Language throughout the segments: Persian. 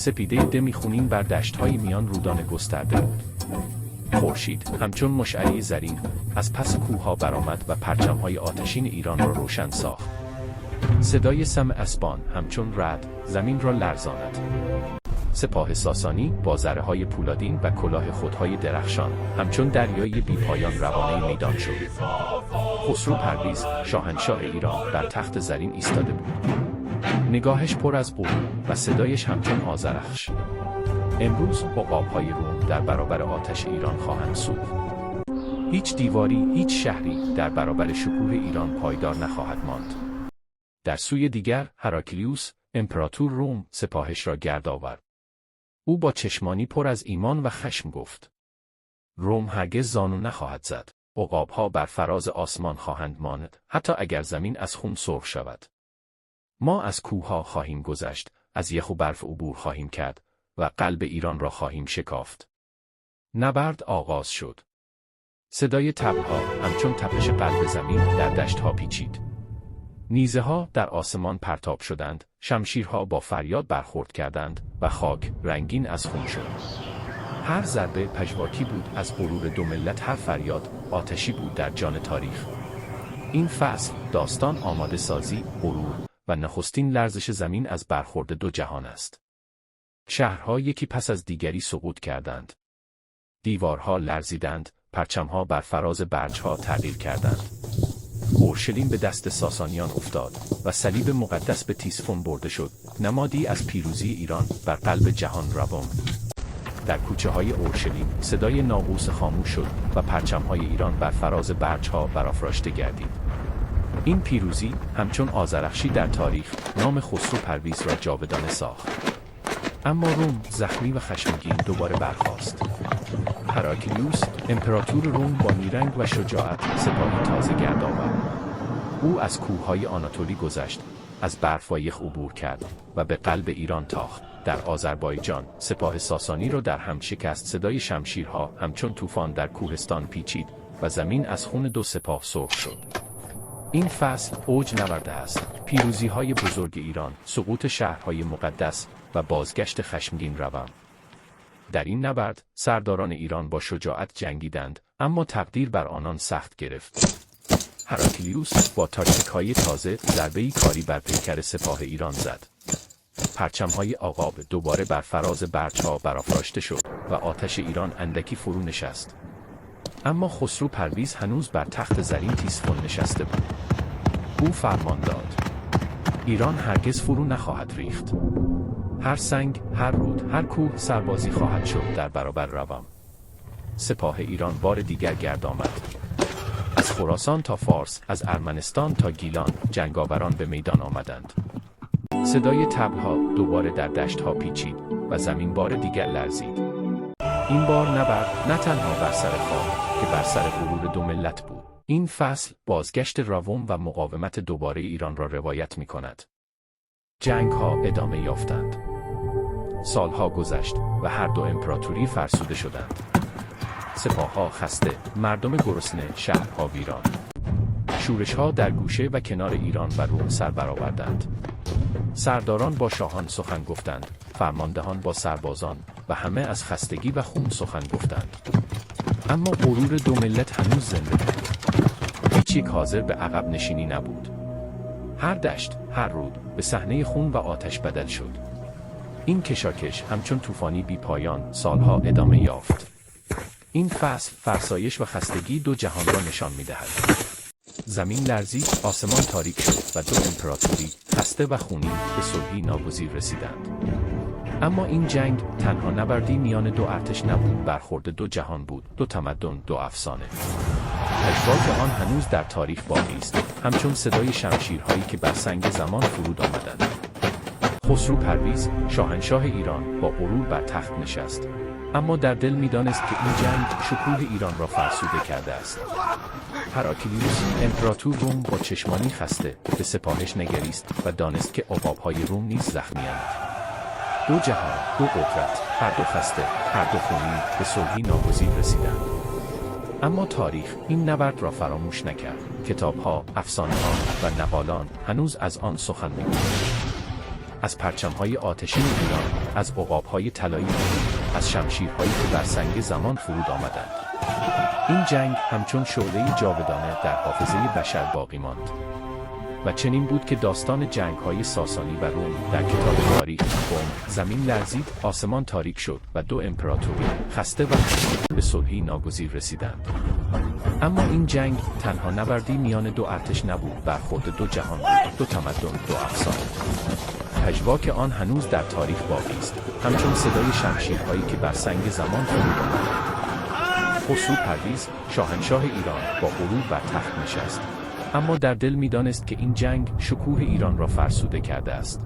سپیده دمی خونین بر دشت‌های میان رودان گسترده بود. خورشید همچون مشعله زرین از پس کوه‌ها برآمد و پرچم‌های آتشین ایران را روشن ساخت. صدای سم اسبان همچون رعد زمین را لرزاند. سپاه ساسانی با زره‌های پولادین و کلاه خودهای درخشان همچون دریای بی‌پایان روانه میدان شد. خسرو پرویز شاهنشاه ایران بر تخت زرین ایستاده بود. نگاهش پر از غرور و صدایش همچون آذرخش. امروز عقاب‌های روم در برابر آتش ایران خواهند سوخت. هیچ دیواری، هیچ شهری در برابر شکوه ایران پایدار نخواهد ماند. در سوی دیگر هراکلیوس، امپراتور روم، سپاهش را گرد آورد. او با چشمانی پر از ایمان و خشم گفت: روم هرگز زانو نخواهد زد. عقاب‌ها بر فراز آسمان خواهند ماند، حتی اگر زمین از خون سرخ شود. ما از کوه‌ها خواهیم گذشت، از یخ و برف عبور خواهیم کرد و قلب ایران را خواهیم شکافت. نبرد آغاز شد. صدای طبل‌ها همچون تپش قلب زمین در دشت‌ها پیچید. نیزه‌ها در آسمان پرتاب شدند، شمشیرها با فریاد برخورد کردند و خاک رنگین از خون شد. هر ضربه پژواکی بود از غرور دو ملت، هر فریاد آتشی بود در جان تاریخ. این فصل داستان آماده سازی، غرور و نخستین لرزش زمین از برخورد دو جهان است. شهرها یکی پس از دیگری سقوط کردند. دیوارها لرزیدند، پرچمها بر فراز برجها تغییر کردند. اورشلیم به دست ساسانیان افتاد و صلیب مقدس به تیسفون برده شد، نمادی از پیروزی ایران بر قلب جهان روان. در کوچه های اورشلیم صدای ناقوس خاموش شد و پرچمهای ایران بر فراز برجها برافراشته گردید. این پیروزی همچون آذرخشی در تاریخ نام خسرو پرویز را جاودانه ساخت. اما روم زخمی و خشمگین دوباره برخاست. هراکلیوس امپراتور روم با نیرنگ و شجاعت سپاهی تازه گرد آورد. او از کوههای آناتولی گذشت، از برف و یخ عبور کرد و به قلب ایران تاخت. در آذربایجان سپاه ساسانی را در هم شکست. صدای شمشیرها همچون طوفان در کوهستان پیچید و زمین از خون دو سپاه سرخ شد. این فصل اوج نورد است. پیروزی‌های بزرگ ایران، سقوط شهرهای مقدس و بازگشت خشمگین روان. در این نبرد سرداران ایران با شجاعت جنگیدند، اما تقدیر بر آنان سخت گرفت. هراکلیوس با تاکتیک‌های تازه ضربه‌ای کاری بر پیکر سپاه ایران زد. پرچم‌های عقاب دوباره بر فراز برج‌ها برافراشته شد و آتش ایران اندکی فرو نشست. اما خسرو پرویز هنوز بر تخت زرین تیسفون نشسته بود. او فرمان داد: ایران هرگز فرو نخواهد ریخت. هر سنگ، هر رود، هر کوه سربازی خواهد شد در برابر روم. سپاه ایران بار دیگر گرد آمد. از خراسان تا فارس، از ارمنستان تا گیلان جنگاوران به میدان آمدند. صدای طبل‌ها دوباره در دشت‌ها پیچید و زمین بار دیگر لرزید. این بار نبرد نه تنها بر سر خاک که بر سر غرور دو ملت بود. این فصل بازگشت روم و مقاومت دوباره ایران را روایت می‌کند. جنگ‌ها ادامه یافتند. سالها گذشت و هر دو امپراتوری فرسوده شدند. سپاه‌ها خسته، مردم گرسنه، شهرها ویران. شورش‌ها در گوشه و کنار ایران و روم سر برآوردند. سرداران با شاهان سخن گفتند، فرماندهان با سربازان و همه از خستگی و خون سخن گفتند. اما غرور دو ملت هنوز زنده بود. هیچ یک حاضر به عقب نشینی نبود. هر دشت، هر رود به صحنه خون و آتش بدل شد. این کشاکش همچون طوفانی بی پایان سالها ادامه یافت. این فصل فرسایش و خستگی دو جهان را نشان می‌دهد. زمین لرزید، آسمان تاریک شد و دو امپراتوری خسته و خونین به صلحی ناگزیر رسیدند. اما این جنگ تنها نبردی میان دو ارتش نبود، برخورد دو جهان بود، دو تمدن، دو افسانه. پژواک آن هنوز در تاریخ باقی است، همچون صدای شمشیرهایی که بر سنگ زمان فرود آمدند. خسرو پرویز شاهنشاه ایران با غرور بر تخت نشست، اما در دل می‌دانست که این جنگ شکوه ایران را فرسوده کرده است. هراکلیوس امپراتور روم با چشمانی خسته به سپاهش نگریست و دانست که عقاب‌های روم نیز زخمی‌اند. دو جهان، دو قدرت، هر دو خسته، هر دو خونین به صلحی ناگزیر رسیدند. اما تاریخ این نبرد را فراموش نکرد. کتاب‌ها، افسانه‌ها و نقالان هنوز از آن سخن می‌گویند. از پرچم‌های آتشین ایران، از عقاب‌های طلایی روم، از شمشیرهایی که بر سنگ زمان فرود آمدند. این جنگ همچون شعله جاودانه در حافظه بشر باقی ماند. و چنین بود که داستان جنگ‌های ساسانی و روم در کتاب تاریخ گفت زمین لرزید، آسمان تاریک شد و دو امپراتوری خسته و به صلحی ناگزیر رسیدند. اما این جنگ تنها نبردی میان دو ارتش نبود، برخورد دو جهان بود، دو تمدن، دو افسانه. پژواک آن هنوز در تاریخ باقی است، همچون صدای شمشیرهایی که بر سنگ زمان فرود آمد. خسرو پرویز، شاهنشاه ایران، با غرور بر تخت نشست. اما در دل می‌دانست که این جنگ شکوه ایران را فرسوده کرده است.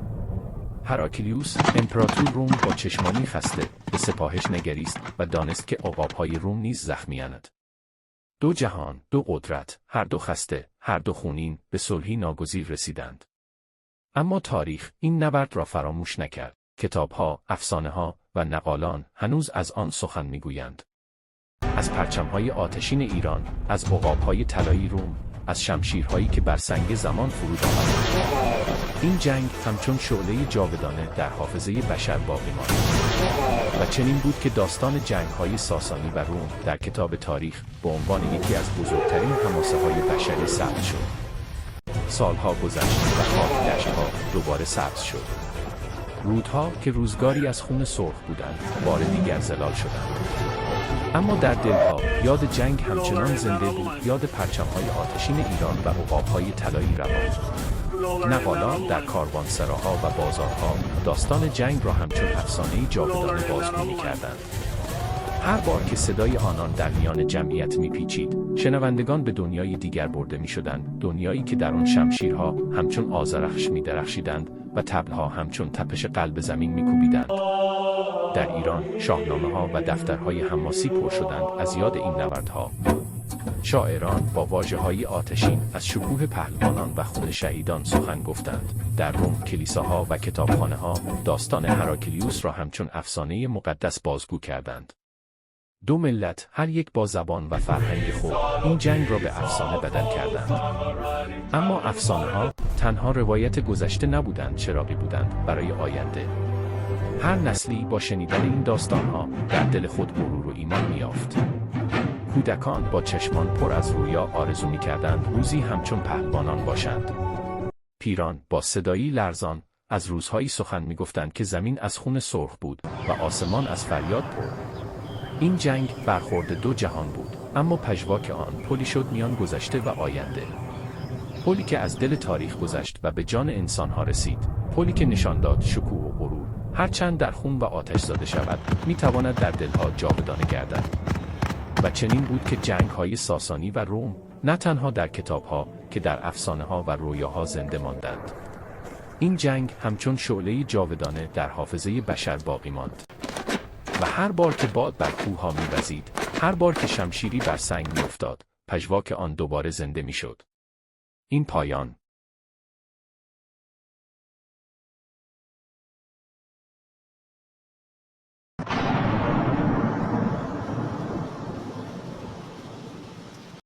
هراکلیوس، امپراتور روم، با چشمانی خسته به سپاهش نگریست و دانست که عقاب‌های روم نیز زخمی‌اند. دو جهان، دو قدرت، هر دو خسته، هر دو خونین، به صلحی ناگزیر رسیدند. اما تاریخ این نبرد را فراموش نکرد. کتاب‌ها، افسانه‌ها و نقالان هنوز از آن سخن می‌گویند. از پرچم‌های آتشین ایران، از عقاب‌های طلایی روم، از شمشیرهایی که بر سنگ زمان فرود آمدند. این جنگ همچون شعله جاودانه در حافظه بشر باقی ماند. و چنین بود که داستان جنگ‌های ساسانی و روم در کتاب تاریخ به عنوان یکی از بزرگترین حماسه‌های بشری ثبت شد. سالها گذشت و خاک دشت‌ها دوباره سبز شد. رودها که روزگاری از خون سرخ بودند، بار دیگر زلال شدند. اما در دلها یاد جنگ همچنان زنده بود، یاد پرچم‌های آتشین ایران و عقاب‌های طلایی روان. نقالان در کاروانسراها و بازارها داستان جنگ را همچون افسانه‌ای جاودانه بازگو می‌کردند. هر بار که صدای آنان در میان جمعیت می‌پیچید، شنوندگان به دنیای دیگر برده می‌شدند، دنیایی که در آن شمشیرها همچون آذرخش می‌درخشیدند و طبل‌ها همچون تپش قلب زمین می‌کوبیدند. در ایران شاهنامه‌ها و دفترهای حماسی پر شدند از یاد این نبردها. شاعران با واژه‌های آتشین از شکوه پهلوانان و خون شهیدان سخن گفتند. در روم کلیساها و کتابخانه‌ها داستان هراکلیوس را همچون افسانه مقدس بازگو کردند. دو ملت، هر یک با زبان و فرهنگ خود، این جنگ را به افسانه بدل کردند. اما افسانه‌ها تنها روایت گذشته نبودند، چراغی بودند برای آینده. هر نسلی با شنیدن این داستان‌ها در دل خود غرور و ایمان می‌یافت. کودکان با چشمان پر از رویا آرزو می‌کردند روزی همچون پهلوانان باشند. پیران با صدایی لرزان از روزهایی سخن می‌گفتند که زمین از خون سرخ بود و آسمان از فریاد پر. این جنگ برخورد دو جهان بود، اما پژواک آن پلی شد میان گذشته و آینده. پلی که از دل تاریخ گذشت و به جان انسان‌ها رسید. پلی که نشان داد شکوه و غرور، هرچند در خون و آتش زاده شود، می‌تواند در دلها جاودانه گردد. و چنین بود که جنگ‌های ساسانی و روم نه تنها در کتاب‌ها که در افسانه‌ها و رویاها زنده ماندند. این جنگ همچون شعله جاودانه در حافظه بشر باقی ماند. و هر بار که باد بر کوه‌ها می‌وزید، هر بار که شمشیری بر سنگ می‌افتاد، پژواک آن دوباره زنده می‌شد. این پایان